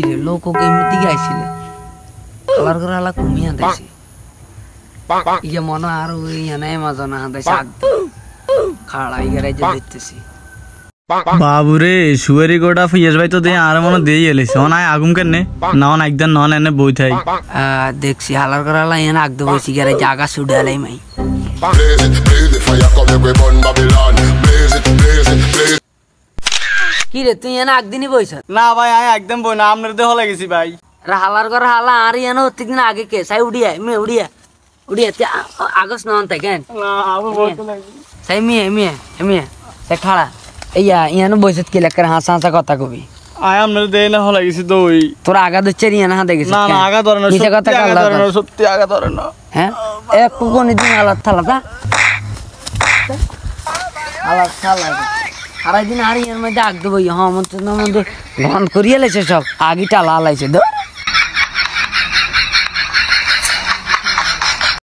রে লোক ওকে এমনিতে গাইছিলে কালার করে আলা কমিয়ে আনতেছি ইয়ে মনে আর ওই এনে মাঝে না আনতেছি খাড়াই গেড়ে যে দেখতেছি বাবুরে সুয়ারি গোটা ফিয়াস ভাই তো দে আর মনে দেই এলিস অন আই আগুম কেনে না অন একদম নন এনে বই থাই দেখছি হালার করে আলা এনে আগদে বসি গেড়ে জায়গা ছুড়ে আলাই মাই কি রে তুই এনে একদিনই বইছ না ভাই আই একদম বই না আমনের দেহ লাগেছি ভাই হালার করে হালা আর এনে হতে দিন আগে কে সাই উড়িয়া মে উড়িয়া আগস নন তাই কেন না আবু বলতে লাগি সাই মিয়া সে খাড়া ইয়া ইয়ানো বইছত কি লেকার হাসা হাসা কথা কবি আই আমনের দেহ না লাগেছি দই তোরা আগা দচ্ছে ইয়ানা হাতে গেছিস না না আগা ধরে না সত্যি আগা ধরে না হ্যাঁ এক কোন দিন আলাদা থালাটা আলাদা থালা সারাই দিন আর এর মধ্যে আগ দেবো মধ্যে ঘন করিয়ে লাইছে সব আগিটা লালাইছে